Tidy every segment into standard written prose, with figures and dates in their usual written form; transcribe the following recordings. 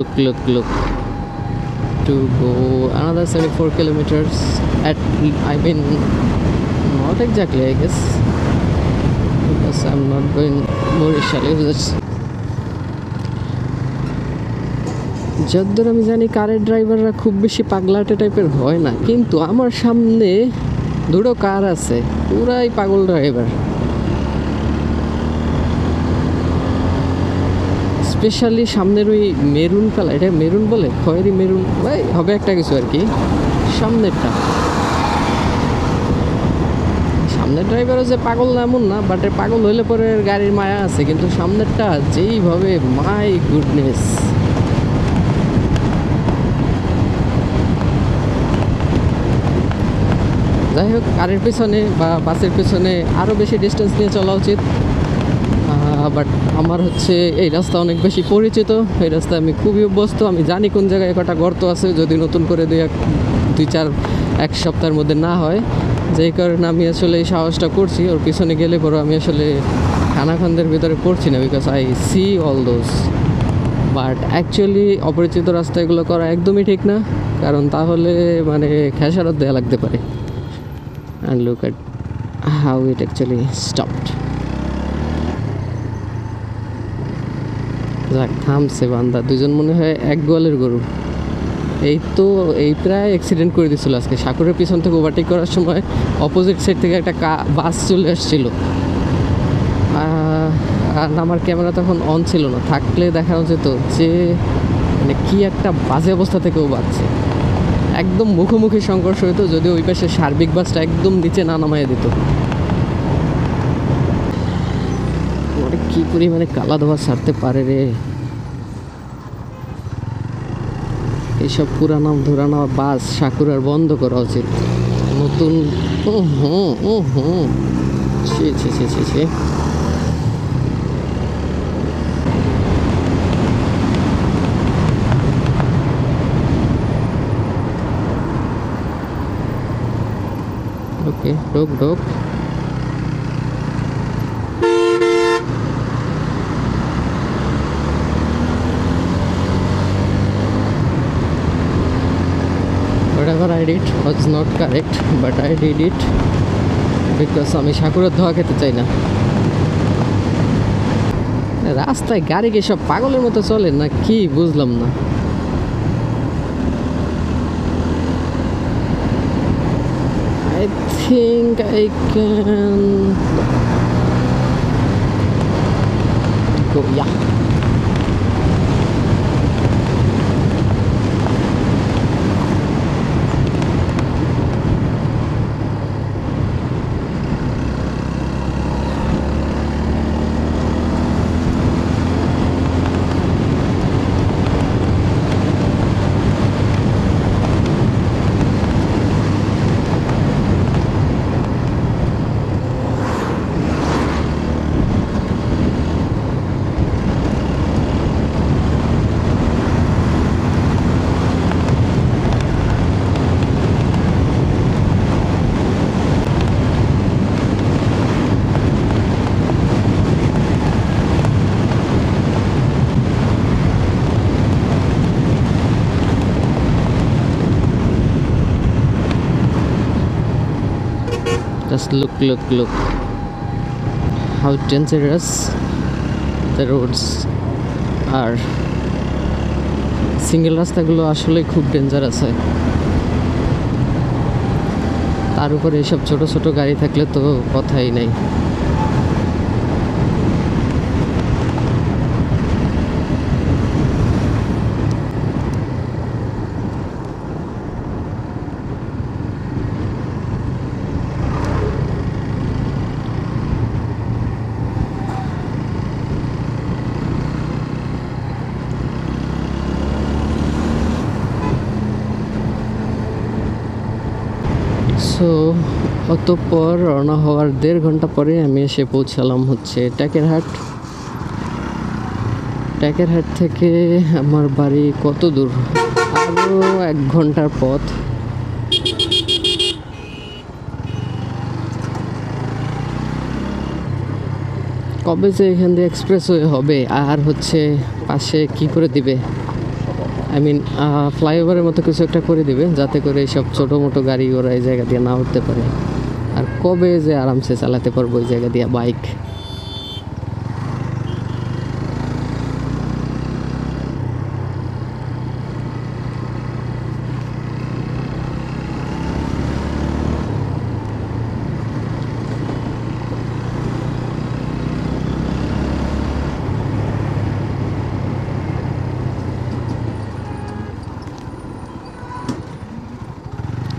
Look to go another 74 kilometers at, I mean, not exactly, I guess, because I'm not going Morishali. যতদূর আমি জানি কারের ড্রাইভাররা খুব বেশি পাগলাটে টাইপের হয় না, কিন্তু আমার সামনে দুটো কার আছে পুরাই পাগল ড্রাইভার। স্পেশালি সামনের ওই মেরুন কালার, এটা মেরুন বলে, খয়েরি মেরুন ভাই হবে একটা কিছু আর কি। সামনের ড্রাইভারও যে পাগল না এমন না, বাট পাগল হইলে পরে গাড়ির মায়া আছে, কিন্তু সামনেরটা যেইভাবে, মাই গুডনেস। যাই হোক, কারের পেছনে বা বাসের পেছনে আরও বেশি ডিস্টেন্স নিয়ে চলা উচিত, বাট আমার হচ্ছে এই রাস্তা অনেক বেশি পরিচিত, এই রাস্তায় আমি খুবই অভ্যস্ত। আমি জানি কোন জায়গায় কটা গর্ত আছে, যদি নতুন করে এক সপ্তাহের মধ্যে না হয়, যেই কারণে আমি আসলে এই সাহসটা করছি। ওর পিছনে গেলে পরে আমি আসলে খানাখন্দের ভিতরে পড়ছি না, because I see all those. But actually অপরিচিত রাস্তাগুলো করা একদমই ঠিক না, কারণ তাহলে মানে খেসারত দেওয়া লাগতে পারে। And look at how it actually stopped. যাক, থামছে বান্দা, দুজন মনে হয় এক গোয়ালের গরু। এই প্রায় অ্যাক্সিডেন্ট করে দিয়েছিল আজকে। সাকুরের পিছন থেকে ওভারটেক করার সময় অপোজিট সাইড থেকে একটা বাস চলে আসছিল, আর আমার ক্যামেরা তখন অন ছিল না, থাকলে দেখানো যেত যে মানে কি একটা বাজে অবস্থা থেকে ও বাঁচছে। একদম মুখোমুখি সংঘর্ষ হইতো, যদি ওই পাশে সার্বিক বাসটা একদম নিচে না নামাইয়া দিত। কি পরিমাণে কালা ধোয়া ছাড়তে পারে রে এইসব পুরানো বাস। সাকুরার বন্ধ করা উচিত, নতুন। ওকে, ঢোক। Whatever I did was not correct, but I did it because আমি সাকুরের ধোয়া খেতে চাই না। রাস্তায় গাড়ি কি সব পাগলের মতো চলে না কি, বুঝলাম না। I think I can go, yeah. Just look how dangerous the roads are. Single রাস্তাগুলো আসলে খুব ডেঞ্জারাস হয়, তার উপরে এইসব ছোট ছোট গাড়ি থাকলে তো কথাই নাই। সো অতঃপর রওনা হওয়ার 1.5 ঘন্টা পরে আমি এসে পৌঁছালাম হচ্ছে ট্যাকেরহাট থেকে আমার বাড়ি কত দূর, আরও 1 ঘন্টার পথ। কবে যে এখান দিয়ে এক্সপ্রেসওয়ে হবে, আর হচ্ছে পাশে কি করে দিবে আই মিন ফ্লাইওভারের মতো কিছু একটা করে দিবে, যাতে করে এইসব ছোটো মোটো গাড়ি ওরা এই জায়গা দিয়ে না উঠতে পারে। আর কবে যে আরামসে চালাতে পারবো এই জায়গা দিয়ে বাইক।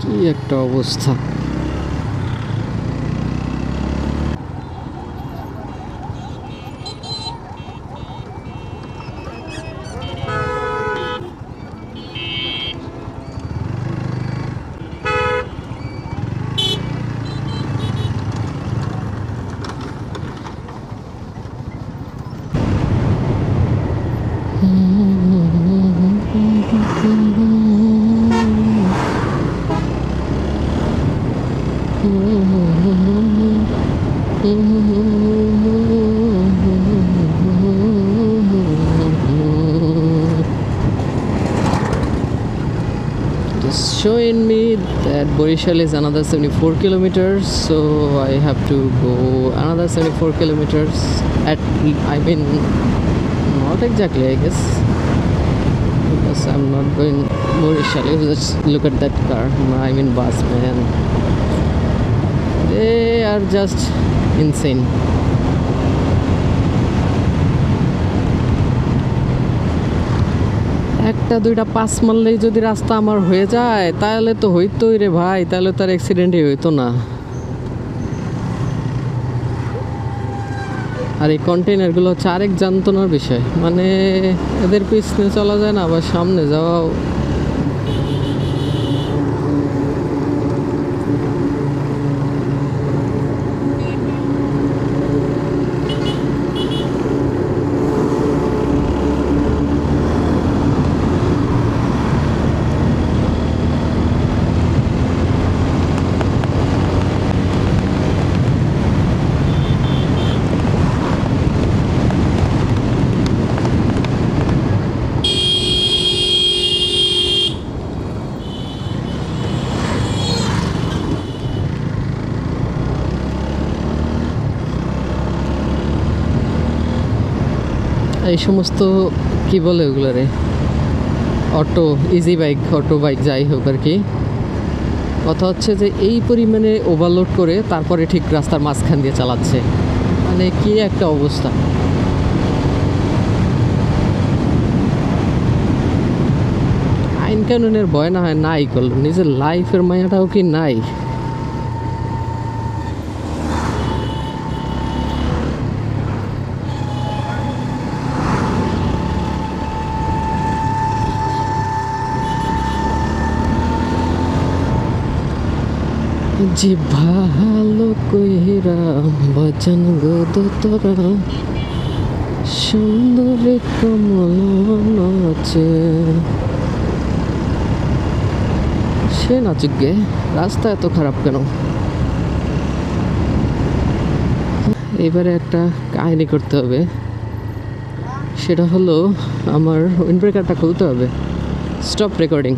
কি একটা অবস্থা! Just showing me that Borishal is another 74 kilometers, so I have to go another 74 kilometers at, I mean, not exactly, I guess, because I'm not going Borishal. Just look at that car, I mean bus, man. They are just insane. একটা দুইটা pass মারলেই যদি রাস্তা আমার হয়ে যায় তাহলে তো হইতোই রে ভাই, তাহলে তার অ্যাক্সিডেন্টই হইতো না। আর এই কন্টেইনারগুলো হচ্ছে আরেক যন্ত্রণার বিষয়, মানে এদের পিছনে চলা যায় না, আবার সামনে যাওয়াও। এই সমস্ত কি বলে ওগুলারে, auto, easy bike, auto bike যাই হোক আর কি, কথা হচ্ছে যে এই পরিমাণে ওভারলোড করে তারপরে ঠিক রাস্তার মাঝখান দিয়ে চালাচ্ছে, মানে কি একটা অবস্থা। আইন কানুনের ভয় না হয় নাই করলো, নিজের লাইফের মায়াটাও কি নাই? যে ভালো কইরা বচন গো তোরা সুন্দর কমল নাচে, সে নাচুক গে, রাস্তা এত খারাপ কেন? এবারে একটা কাহিনী করতে হবে, সেটা হলো আমার উইন্ড ব্রেকারটা খুলতে হবে। Stop recording.